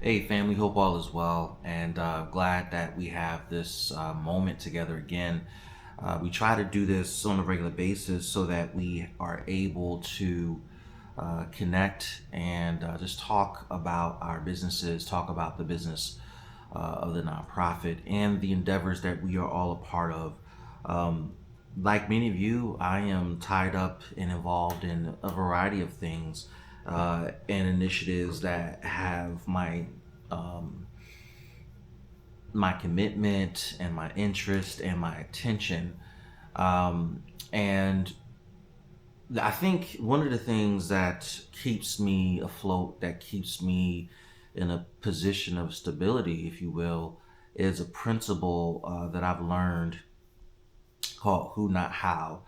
Hey, family, hope all is well, and glad that we have this moment together again. We try to do this on a regular basis so that we are able to connect and just talk about our businesses, talk about the business of the nonprofit and the endeavors that we are all a part of. Um, like many of you, I am tied up and involved in a variety of things and initiatives that have um, my commitment and my interest and my attention. And I think one of the things that keeps me afloat, that keeps me in a position of stability, if you will, is a principle that I've learned called who, not how.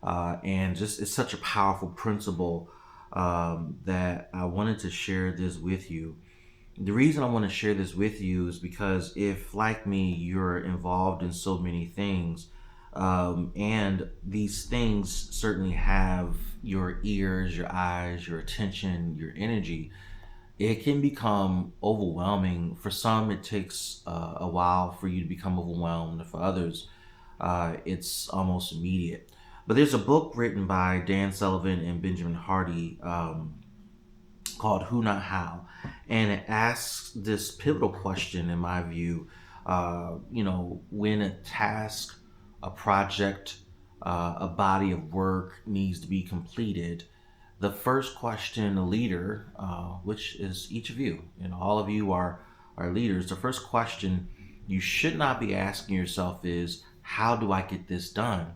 And just it's such a powerful principle that I wanted to share this with you. The reason I want to share this with you is because if, like me, you're involved in so many things, and these things certainly have your ears, your eyes, your attention, your energy, it can become overwhelming. For some, it takes a while for you to become overwhelmed. For others, it's almost immediate. But there's a book written by Dan Sullivan and Benjamin Hardy called Who Not How. And it asks this pivotal question, in my view. When a task, a project, a body of work needs to be completed, the first question a leader, which is each of you, and all of you are leaders, the first question you should not be asking yourself is, how do I get this done?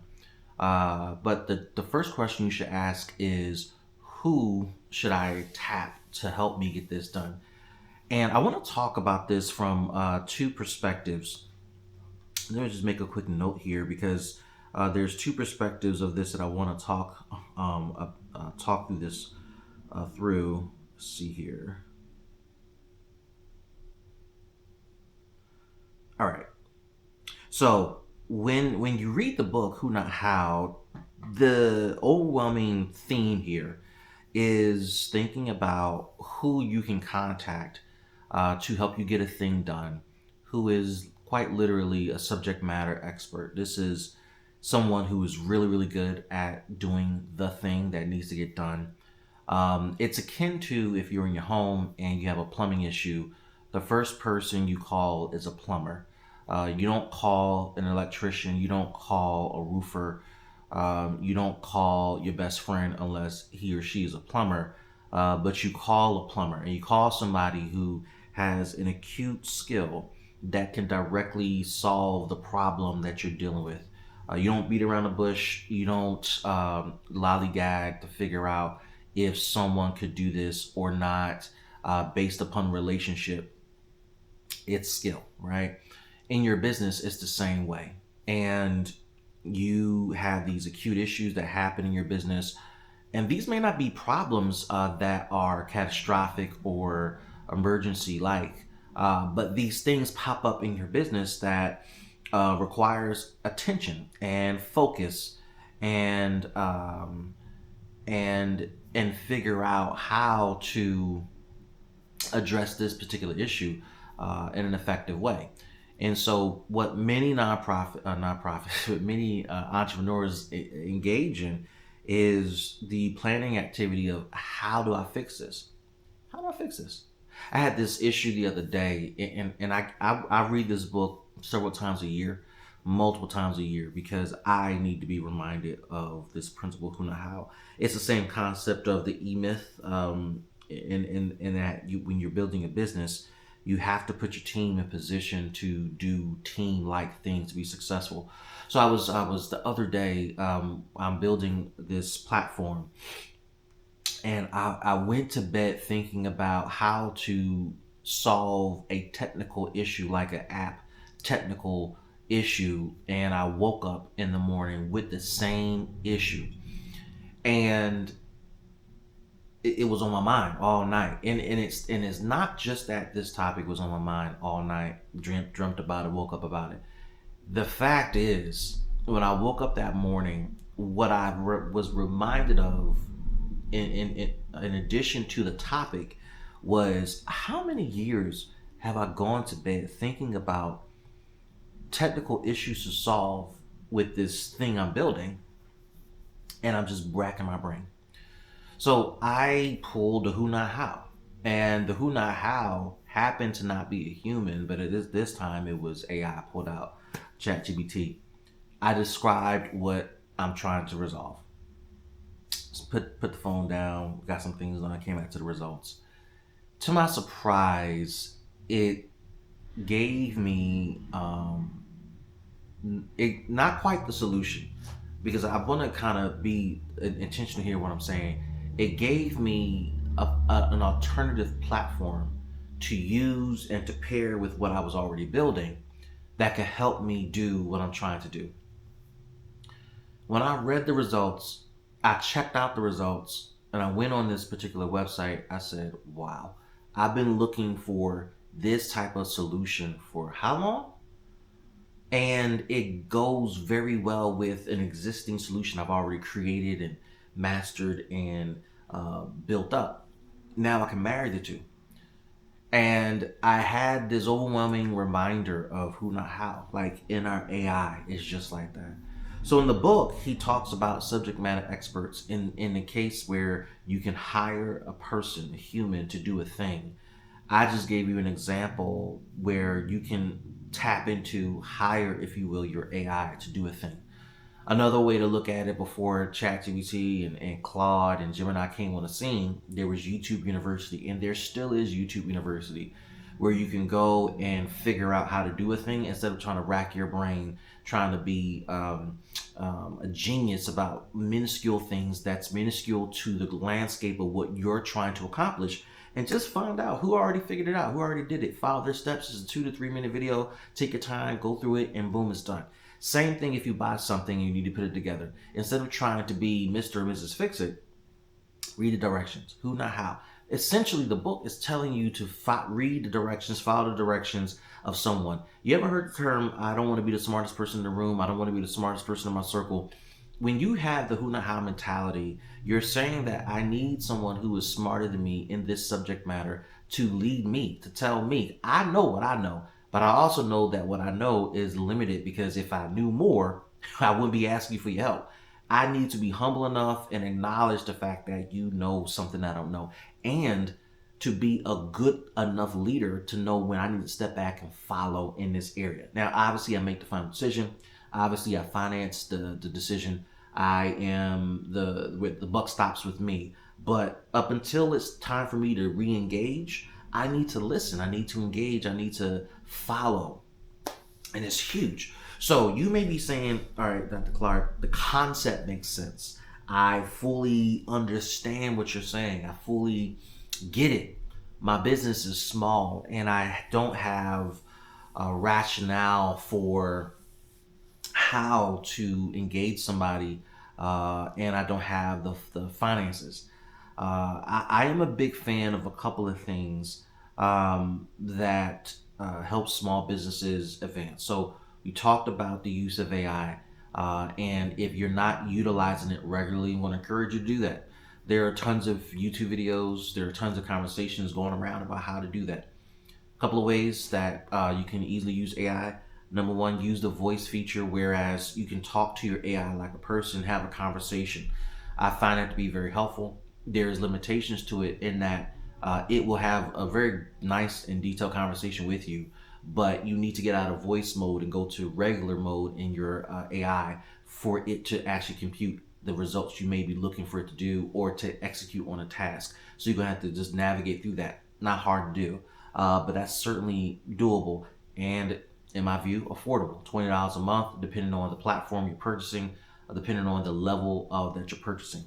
But the first question you should ask is, who should I tap to help me get this done? And I want to talk about this from two perspectives. Let me just make a quick note here because there's two perspectives of this that I want to talk through this through. Let's see here. All right. So when you read the book Who Not How, the overwhelming theme here is thinking about who you can contact to help you get a thing done, who is quite literally a subject matter expert. This is someone who is really, really good at doing the thing that needs to get done. It's akin to if you're in your home and you have a plumbing issue, the first person you call is a plumber. You don't call an electrician, you don't call a roofer, you don't call your best friend unless he or she is a plumber, but you call a plumber and you call somebody who has an acute skill that can directly solve the problem that you're dealing with. You don't beat around the bush, you don't lollygag to figure out if someone could do this or not based upon relationship. It's skill, right? In your business, it's the same way. And you have these acute issues that happen in your business. And these may not be problems that are catastrophic or emergency like, but these things pop up in your business that requires attention and focus and and figure out how to address this particular issue in an effective way. And so, what many nonprofit, many entrepreneurs engage in is the planning activity of how do I fix this? How do I fix this? I had this issue the other day, and I read this book several times a year, multiple times a year, because I need to be reminded of this principle, who know how. It's the same concept of the E Myth, in that when you're building a business, you have to put your team in position to do team like things to be successful. So I was the other day, I'm building this platform, and I went to bed thinking about how to solve a technical issue, like an app technical issue, and I woke up in the morning with the same issue, and it was on my mind all night. And it's not just that this topic was on my mind all night, dreamt about it, woke up about it. The fact is, when I woke up that morning, what I was reminded of, in addition to the topic, was how many years have I gone to bed thinking about technical issues to solve with this thing I'm building, and I'm just racking my brain. So I pulled the who not how. And the who not how happened to not be a human, but it is this time it was AI. I pulled out ChatGPT. I described what I'm trying to resolve. Just put the phone down, got some things done, came back to the results. To my surprise, it gave me it not quite the solution, because I want to kind of be intentional here what I'm saying. It gave me an alternative platform to use and to pair with what I was already building that could help me do what I'm trying to do. When I read the results, I checked out the results, and I went on this particular website. I said, wow, I've been looking for this type of solution for how long? And it goes very well with an existing solution I've already created and mastered and built up. Now I can marry the two. And I had this overwhelming reminder of who not how. Like in our AI, it's just like that. So in the book, he talks about subject matter experts in the case where you can hire a person, a human, to do a thing. I just gave you an example where you can tap into hire, if you will, your AI to do a thing. Another way to look at it, before ChatGPT and Claude and Gemini came on the scene, there was YouTube University, and there still is YouTube University, where you can go and figure out how to do a thing instead of trying to rack your brain, trying to be a genius about minuscule things that's minuscule to the landscape of what you're trying to accomplish. And just find out who already figured it out, who already did it. Follow their steps. It's a 2 to 3 minute video. Take your time, go through it, and boom, it's done. Same thing if you buy something and you need to put it together. Instead of trying to be Mr. or Mrs. Fix It, read the directions. Who, not how. Essentially, the book is telling you to read the directions, follow the directions of someone. You ever heard the term, I don't want to be the smartest person in the room, I don't want to be the smartest person in my circle? When you have the who not how mentality, you're saying that I need someone who is smarter than me in this subject matter to lead me, to tell me. I know what I know, but I also know that what I know is limited, because if I knew more, I wouldn't be asking you for your help. I need to be humble enough and acknowledge the fact that you know something I don't know, and to be a good enough leader to know when I need to step back and follow in this area. Now, obviously, I make the final decision. Obviously, I finance the decision. I am the buck stops with me. But up until it's time for me to re-engage, I need to listen. I need to engage. I need to follow. And it's huge. So you may be saying, all right, Dr. Clark, the concept makes sense. I fully understand what you're saying. I fully get it. My business is small and I don't have a rationale for how to engage somebody, and I don't have the finances. I am a big fan of a couple of things that help small businesses advance. So we talked about the use of AI, and if you're not utilizing it regularly, I want to encourage you to do that. There are tons of YouTube videos, there are tons of conversations going around about how to do that. A couple of ways that you can easily use AI. Number one, use the voice feature, whereas you can talk to your AI like a person, have a conversation. I find that to be very helpful. There's limitations to it in that it will have a very nice and detailed conversation with you, but you need to get out of voice mode and go to regular mode in your AI for it to actually compute the results you may be looking for it to do or to execute on a task. So you're gonna have to just navigate through that. Not hard to do, but that's certainly doable, and in my view, affordable. $20 a month, depending on the platform you're purchasing, depending on the level of that you're purchasing.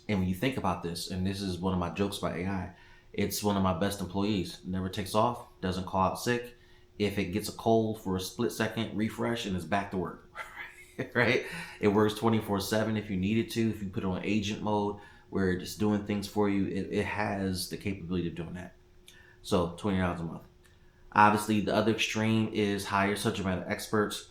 And when you think about this, and this is one of my jokes about AI, it's one of my best employees. Never takes off, doesn't call out sick. If it gets a cold for a split second, refresh, and it's back to work. Right? It works 24/7 if you need it to. If you put it on agent mode, where it's doing things for you, it has the capability of doing that. So $20 a month. Obviously, the other extreme is hire subject matter experts.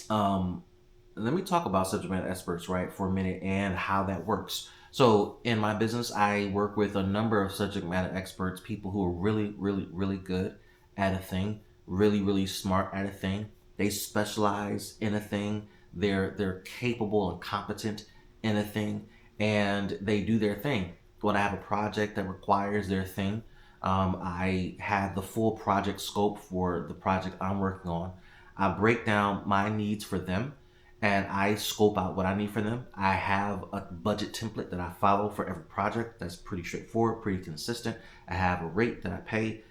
Let me talk about subject matter experts, right, for a minute, and how that works. So in my business, I work with a number of subject matter experts, people who are really, really, really good at a thing, really, really smart at a thing. They specialize in a thing. They're capable and competent in a thing, and they do their thing. When I have a project that requires their thing, I have the full project scope for the project I'm working on. I break down my needs for them and I scope out what I need for them. I have a budget template that I follow for every project that's pretty straightforward, pretty consistent. I have a rate that I pay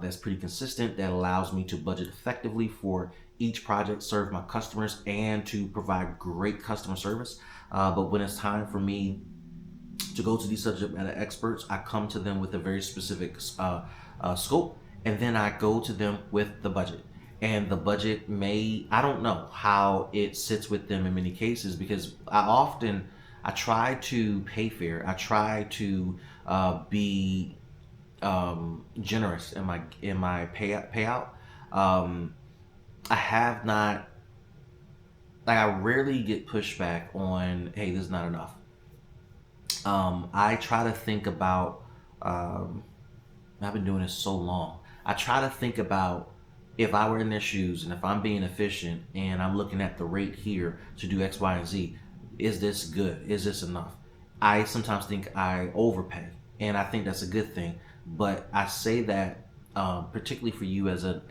that's pretty consistent that allows me to budget effectively for each project, serve my customers, and to provide great customer service. But when it's time for me to go to these subject matter experts, I come to them with a very specific scope, and then I go to them with the budget. And the budget I don't know how it sits with them in many cases because I try to pay fair. I try to be generous in my payout. Um, I have not, like, I rarely get pushback on, hey, this is not enough. I try to think about, um, I've been doing this so long. I try to think about if I were in their shoes and if I'm being efficient and I'm looking at the rate here to do X, Y, and Z, is this good? Is this enough? I sometimes think I overpay, and I think that's a good thing. But I say that particularly for you as an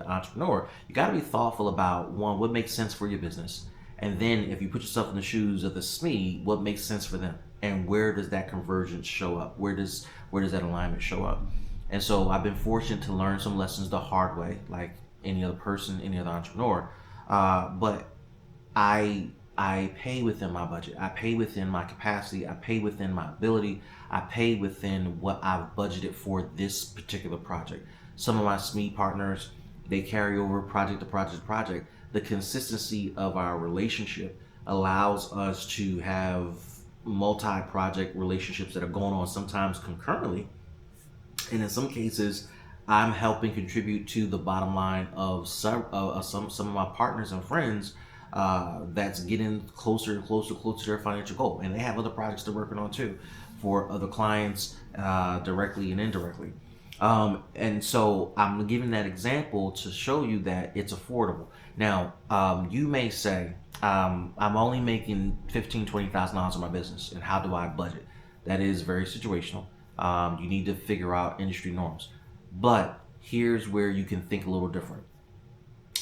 entrepreneur, you got to be thoughtful about one, what makes sense for your business, and then if you put yourself in the shoes of the SME, what makes sense for them, and where does that convergence show up? Where does that alignment show up? And so I've been fortunate to learn some lessons the hard way, like any other person, any other entrepreneur. But I pay within my budget. I pay within my capacity. I pay within my ability. I pay within what I've budgeted for this particular project. Some of my SME partners, they carry over project to project to project. The consistency of our relationship allows us to have multi-project relationships that are going on sometimes concurrently, and in some cases I'm helping contribute to the bottom line of some of my partners and friends that's getting closer and closer to their financial goal, and they have other projects they're working on too for other clients, directly and indirectly. And so I'm giving that example to show you that it's affordable. Now, you may say, I'm only making $15,000 $20,000 in my business, and how do I budget? That is very situational. You need to figure out industry norms. But here's where you can think a little different.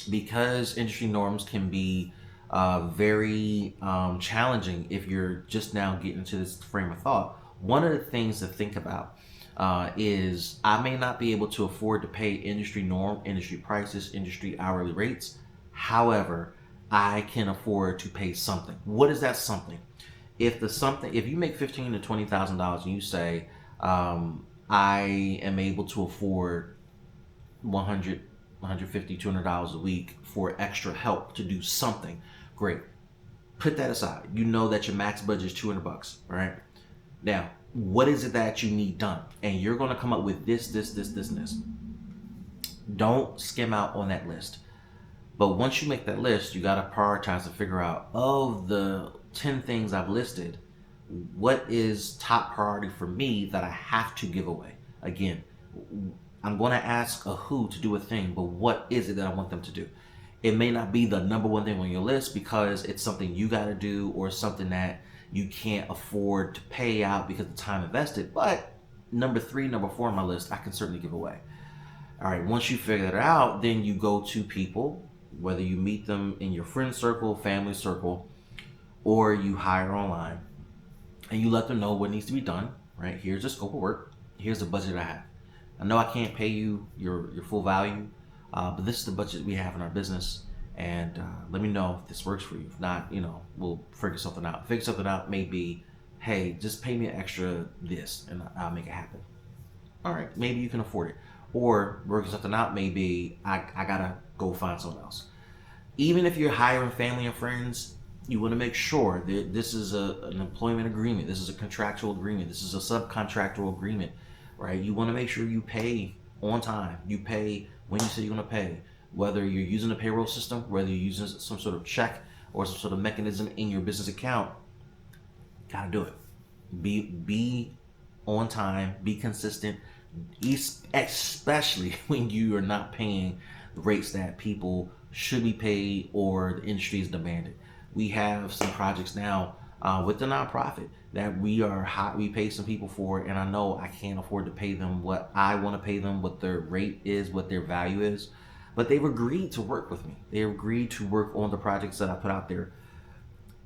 Because industry norms can be very challenging if you're just now getting to this frame of thought. One of the things to think about is I may not be able to afford to pay industry norm, industry prices, industry hourly rates. However, I can afford to pay something. What is that something? If you make $15,000 to $20,000 and you say, I am able to afford 100, 150, $200 a week for extra help to do something, great. Put that aside. You know that your max budget is $200, right? Now, what is it that you need done? And you're going to come up with this, and this. Don't skim out on that list. But once you make that list, you got to prioritize and figure out, of the 10 things I've listed, what is top priority for me that I have to give away? Again, I'm going to ask a who to do a thing, but what is it that I want them to do? It may not be the number one thing on your list because it's something you got to do or something that you can't afford to pay out because of the time invested. But number 3, number 4 on my list, I can certainly give away. All right, once you figure that out, then you go to people, whether you meet them in your friend circle, family circle, or you hire online, and you let them know what needs to be done, right? Here's the scope of work. Here's the budget I have. I know I can't pay you your full value, but this is the budget we have in our business, and let me know if this works for you. If not, we'll figure something out. Figure something out may be, hey, just pay me an extra this, and I'll make it happen. All right, maybe you can afford it. Or working something out may be, I gotta go find someone else. Even if you're hiring family and friends, you want to make sure that this is an employment agreement. This is a contractual agreement. This is a subcontractual agreement, right? You want to make sure you pay on time. You pay when you say you're going to pay. Whether you're using a payroll system, whether you're using some sort of check or some sort of mechanism in your business account, gotta do it. Be on time, be consistent, especially when you are not paying the rates that people should be paid or the industry is demanded. We have some projects now with the nonprofit that we pay some people for, and I know I can't afford to pay them what I want to pay them, what their rate is, what their value is, but they've agreed to work with me. They agreed to work on the projects that I put out there,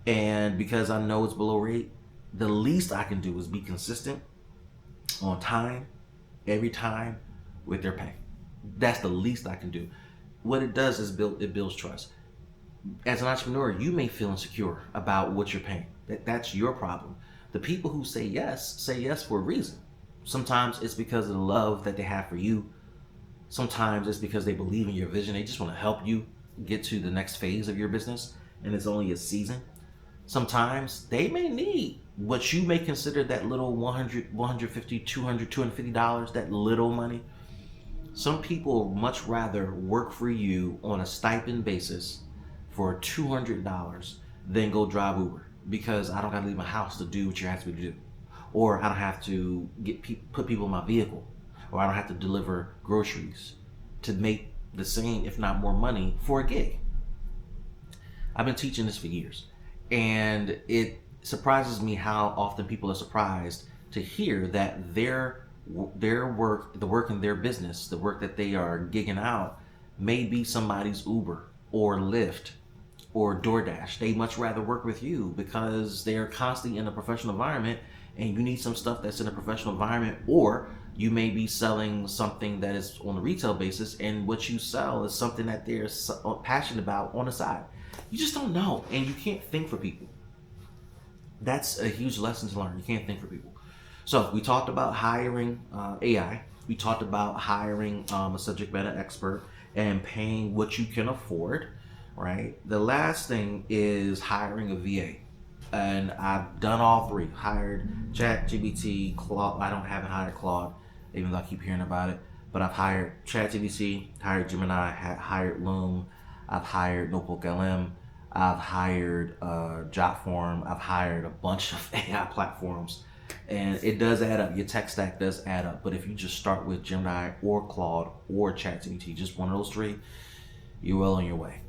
and because I know it's below rate, the least I can do is be consistent, on time, every time, with their pay. That's the least I can do. What it does is builds trust. As an entrepreneur, you may feel insecure about what you're paying. That's your problem. The people who say yes for a reason. Sometimes it's because of the love that they have for you. Sometimes it's because they believe in your vision. They just want to help you get to the next phase of your business, and it's only a season. Sometimes they may need what you may consider that little 100, 150, 200, $250, that little money. Some people much rather work for you on a stipend basis for $200 than go drive Uber, because I don't have to leave my house to do what you're asking me to do, or I don't have to put people in my vehicle, or I don't have to deliver groceries to make the same, if not more, money for a gig. I've been teaching this for years, and it surprises me how often people are surprised to hear that their work, the work in their business, the work that they are gigging out, may be somebody's Uber or Lyft or DoorDash. They much rather work with you because they're constantly in a professional environment, and you need some stuff that's in a professional environment, or you may be selling something that is on a retail basis, and what you sell is something that they're passionate about on the side. You just don't know, and you can't think for people. That's a huge lesson to learn. You can't think for people. So we talked about hiring AI. We talked about hiring a subject matter expert and paying what you can afford, right? The last thing is hiring a VA. And I've done all three. Hired ChatGPT, Claude. Haven't hired Claude, even though I keep hearing about it. But I've hired ChatGPT, hired Gemini, hired Loom. I've hired Notebook LM. I've hired Jotform. I've hired a bunch of AI platforms, and it does add up. Your tech stack does add up. But if you just start with Gemini or Claude or ChatGPT, just one of those three, you're well on your way.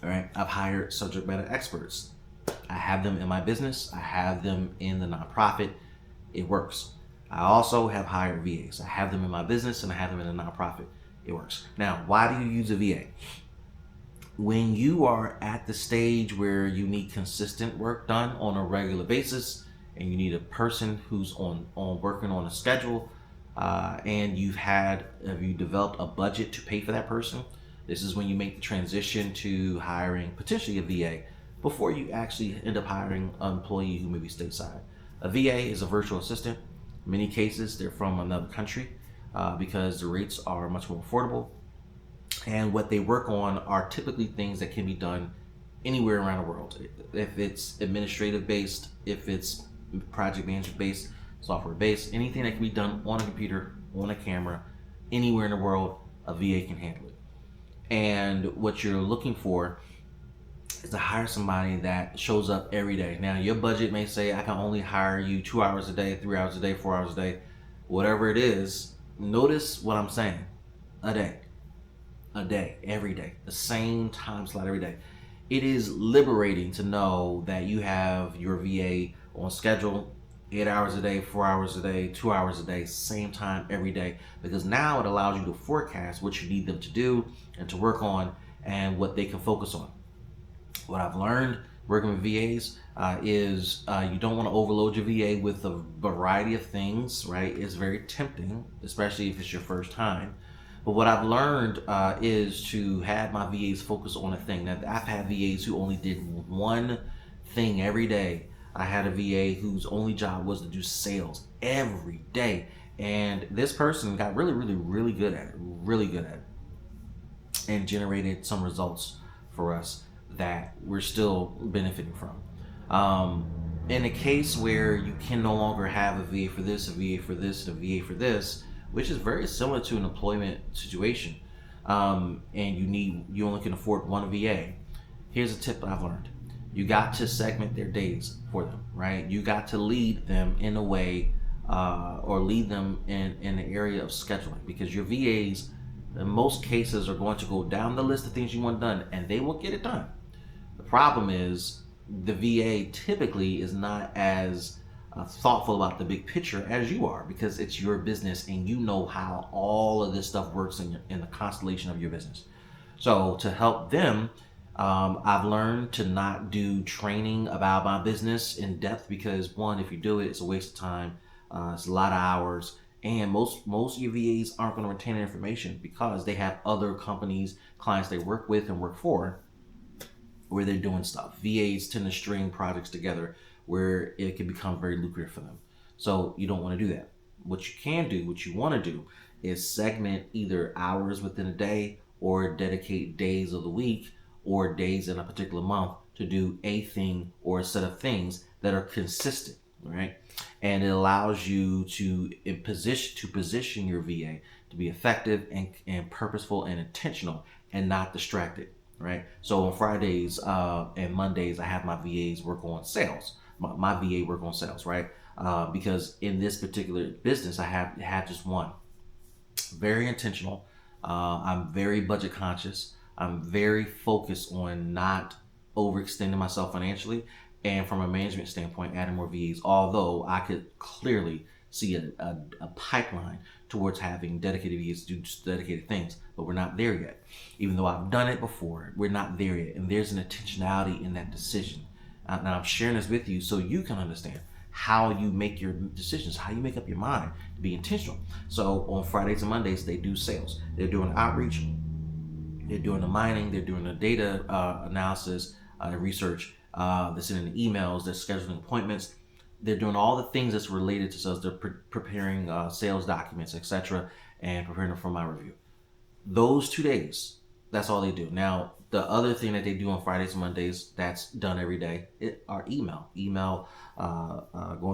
All right. I've hired subject matter experts. I have them in my business. I have them in the nonprofit. It works. I also have hired VAs. I have them in my business and I have them in the nonprofit. It works. Now, why do you use a VA? When you are at the stage where you need consistent work done on a regular basis, and you need a person who's on working on a schedule, and have you developed a budget to pay for that person, this is when you make the transition to hiring potentially a VA before you actually end up hiring an employee who may be stateside. A VA is a virtual assistant. In many cases, they're from another country because the rates are much more affordable. And what they work on are typically things that can be done anywhere around the world. If it's administrative based, if it's project management based, software based, anything that can be done on a computer, on a camera, anywhere in the world, a VA can handle it. And what you're looking for is to hire somebody that shows up every day. Now, your budget may say, I can only hire you 2 hours a day, 3 hours a day, 4 hours a day, whatever it is. Notice what I'm saying. A day, every day, the same time slot every day. It is liberating to know that you have your VA on schedule, 8 hours a day, 4 hours a day, 2 hours a day, same time every day, because now it allows you to forecast what you need them to do and to work on and what they can focus on. What I've learned working with VAs is you don't want to overload your VA with a variety of things, right? It's very tempting, especially if it's your first time. But what I've learned is to have my VAs focus on a thing. Now, I've had VAs who only did one thing every day. I had a VA whose only job was to do sales every day. And this person got really, really, really good at it, and generated some results for us that we're still benefiting from. In a case where you can no longer have a VA for this, a VA for this, and a VA for this, which is very similar to an employment situation, and you only can afford one VA. Here's a tip I've learned. You got to segment their days for them, right? You got to lead them in a way, or lead them in the area of scheduling, because your VAs, in most cases, are going to go down the list of things you want done, and they will get it done. The problem is the VA typically is not as thoughtful about the big picture as you are, because it's your business and you know how all of this stuff works in the constellation of your business. So to help them, I've learned to not do training about my business in depth, because one, if you do it, it's a waste of time. It's a lot of hours, and most of your VAs aren't going to retain that information because they have other companies, clients they work with and work for, where they're doing stuff. VAs tend to string projects together where it can become very lucrative for them. So you don't want to do that. What you can do, what you want to do, is segment either hours within a day, or dedicate days of the week or days in a particular month to do a thing or a set of things that are consistent, right? And it allows you to position your VA to be effective and purposeful and intentional, and not distracted, right? So on Fridays and Mondays, I have my VAs work on sales. My VA work on sales, right? Because in this particular business, I have just one. Very intentional. I'm very budget conscious. I'm very focused on not overextending myself financially, and from a management standpoint, adding more VAs. Although I could clearly see a pipeline towards having dedicated VAs to do dedicated things, but we're not there yet. Even though I've done it before, we're not there yet, and there's an intentionality in that decision. Now I'm sharing this with you so you can understand how you make your decisions, how you make up your mind to be intentional. So on Fridays and Mondays, they do sales. They're doing outreach. They're doing the mining. They're doing the data analysis and research. They're sending the emails. They're scheduling appointments. They're doing all the things that's related to sales. They're preparing sales documents, etc., and preparing them for my review. Those 2 days, that's all they do. Now, the other thing that they do on Fridays and Mondays that's done every day are going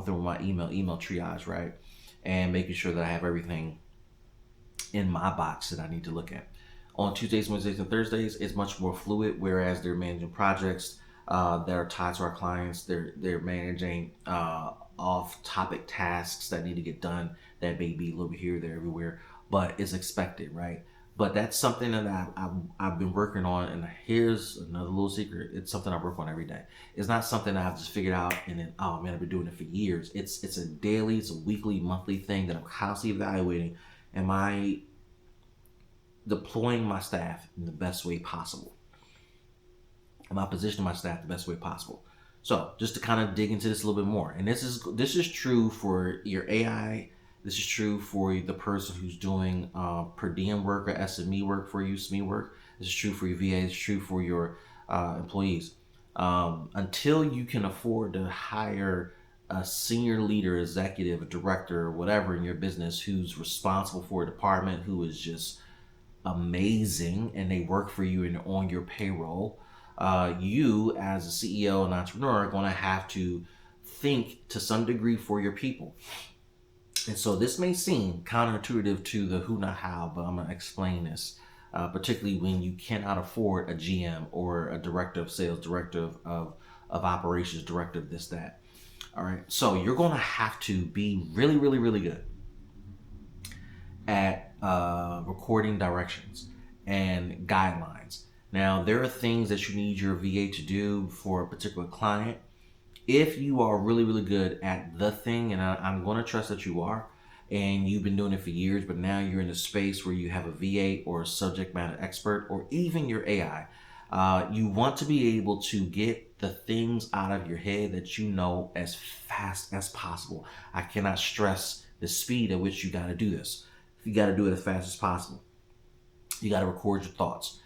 through my email triage, right? And making sure that I have everything in my box that I need to look at. On Tuesdays, Wednesdays, and Thursdays, it's much more fluid, whereas they're managing projects that are tied to our clients. They're managing off-topic tasks that need to get done that may be a little bit here, there, everywhere, but it's expected, right? But that's something that I've been working on, and here's another little secret. It's something I work on every day. It's not something that I've just figured out and then, oh man, I've been doing it for years. It's a daily, it's a weekly, monthly thing that I'm constantly evaluating. Am I deploying my staff in the best way possible? Am I positioning my staff the best way possible? So just to kind of dig into this a little bit more, and this is true for your AI. This is true for the person who's doing per diem work or SME work for you, SME work. This is true for your VA. It's true for your employees. Until you can afford to hire a senior leader, executive, a director, or whatever in your business who's responsible for a department, who is just amazing, and they work for you and on your payroll, you as a CEO and entrepreneur are going to have to think to some degree for your people. And so this may seem counterintuitive to the who, not how, but I'm going to explain this, particularly when you cannot afford a GM or a director of sales, director of operations, director of this, that. All right. So you're going to have to be really, really, really good at recording directions and guidelines. Now, there are things that you need your VA to do for a particular client. If you are really, really good at the thing, and I'm going to trust that you are, and you've been doing it for years, but now you're in a space where you have a VA or a subject matter expert, or even your AI, you want to be able to get the things out of your head that you know as fast as possible. I cannot stress the speed at which you got to do this. You got to do it as fast as possible. You got to record your thoughts.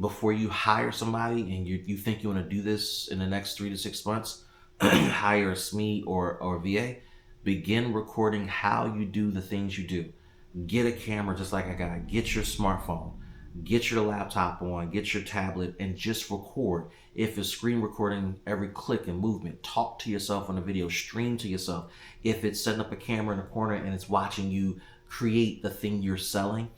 Before you hire somebody and you think you want to do this in the next 3 to 6 months, hire a SME or VA, begin recording how you do the things you do. Get a camera just like I got. Get your smartphone. Get your laptop on. Get your tablet and just record. If it's screen recording every click and movement, talk to yourself on the video, stream to yourself. If it's setting up a camera in the corner and it's watching you create the thing you're selling,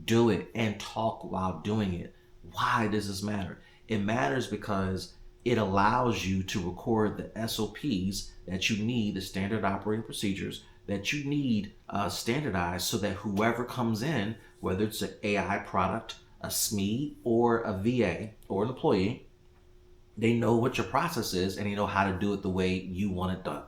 do it and talk while doing it. Why does this matter? It matters because it allows you to record the SOPs that you need, the standard operating procedures that you need standardized, so that whoever comes in, whether it's an AI product, a SME, or a VA or an employee, they know what your process is and they know how to do it the way you want it done.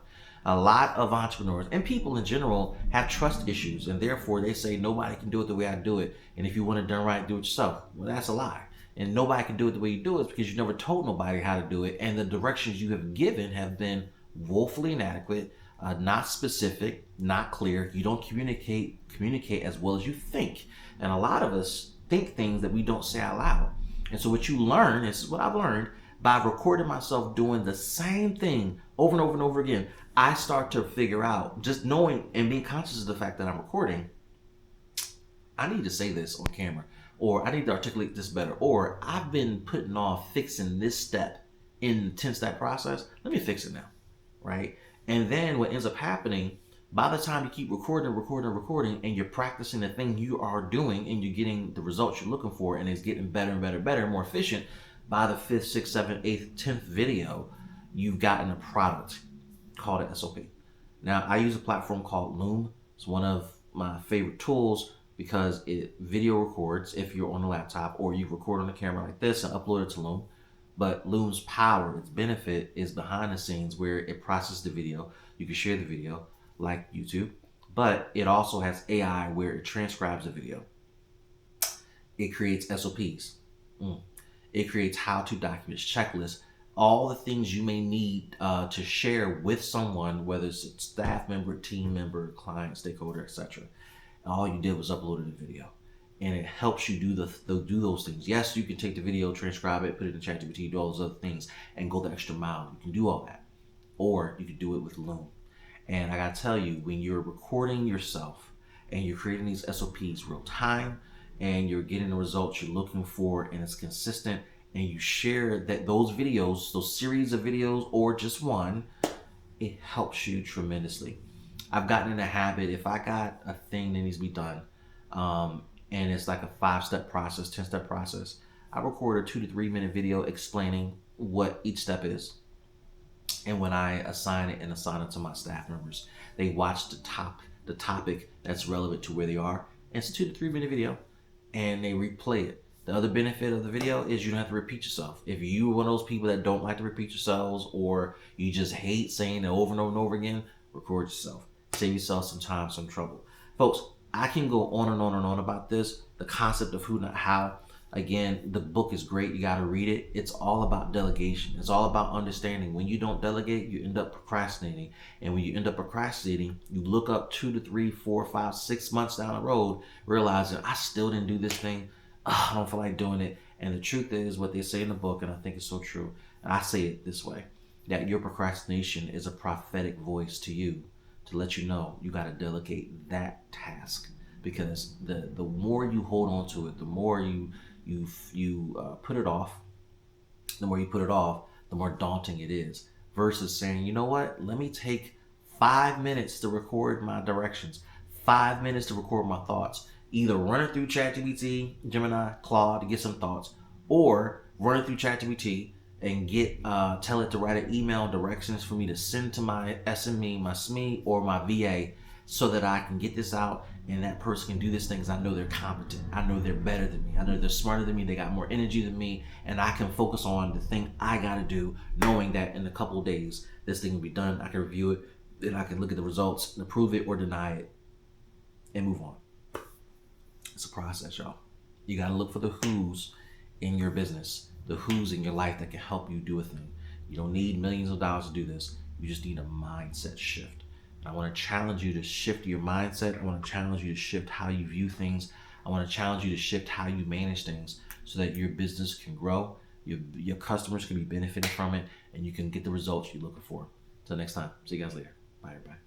A lot of entrepreneurs and people in general have trust issues, and therefore they say nobody can do it the way I do it. And if you want it done right, do it yourself. Well, that's a lie. And nobody can do it the way you do it because you never told nobody how to do it, and the directions you have given have been woefully inadequate, not specific, not clear. You don't communicate as well as you think, and a lot of us think things that we don't say out loud. And so what you learn, this is what I've learned, by recording myself doing the same thing over and over and over again, I start to figure out, just knowing and being conscious of the fact that I'm recording, I need to say this on camera, or I need to articulate this better, or I've been putting off fixing this step in the 10-step process. Let me fix it now, right? And then what ends up happening, by the time you keep recording, and you're practicing the thing you are doing, and you're getting the results you're looking for, and it's getting better and better and better, more efficient, by the 5th, 6th, 7th, 8th, 10th video, you've gotten a product called an SOP. Now, I use a platform called Loom. It's one of my favorite tools because it video records if you're on a laptop, or you record on a camera like this and upload it to Loom. But Loom's power, its benefit, is behind the scenes where it processes the video. You can share the video like YouTube, but it also has AI where it transcribes the video. It creates SOPs. It creates how-to documents, checklists, all the things you may need to share with someone, whether it's a staff member, team member, client, stakeholder, etc. All you did was upload a video, and it helps you do those things. Yes, you can take the video, transcribe it, put it in ChatGPT, do all those other things, and go the extra mile. You can do all that, or you can do it with Loom. And I gotta tell you, when you're recording yourself and you're creating these SOPs real time, and you're getting the results you're looking for, and it's consistent, and you share those videos, those series of videos, or just one, it helps you tremendously. I've gotten in a habit, if I got a thing that needs to be done, and it's like a 5-step process, 10-step process, I record a 2 to 3 minute video explaining what each step is. And when I assign it to my staff members, they watch the topic that's relevant to where they are. And it's a 2 to 3 minute video, and they replay it. The other benefit of the video is you don't have to repeat yourself. If you're one of those people that don't like to repeat yourselves, or you just hate saying it over and over and over again, record yourself. Save yourself some time, some trouble. Folks, I can go on and on and on about this. The concept of who, not how. Again, the book is great. You got to read it. It's all about delegation. It's all about understanding. When you don't delegate, you end up procrastinating. And when you end up procrastinating, you look up 2 to 3, 4, 5, 6 months down the road, realizing I still didn't do this thing. I don't feel like doing it. And the truth is what they say in the book, and I think it's so true, and I say it this way, that your procrastination is a prophetic voice to you to let you know you got to delegate that task. Because the more you hold on to it, the more you put it off, the more daunting it is. Versus saying, you know what, let me take 5 minutes to record my directions, 5 minutes to record my thoughts. Either run it through ChatGPT, Gemini, Claude to get some thoughts, or run it through ChatGPT and tell it to write an email directions for me to send to my SME, my SME, or my VA, so that I can get this out and that person can do this thing because I know they're competent. I know they're better than me. I know they're smarter than me. They got more energy than me, and I can focus on the thing I got to do, knowing that in a couple of days this thing will be done. I can review it, then I can look at the results and approve it or deny it and move on. It's a process, y'all. You got to look for the who's in your business, the who's in your life that can help you do a thing. You don't need millions of dollars to do this. You just need a mindset shift. And I want to challenge you to shift your mindset. I want to challenge you to shift how you view things. I want to challenge you to shift how you manage things so that your business can grow, your customers can be benefiting from it, and you can get the results you're looking for. Until next time, see you guys later. Bye, everybody.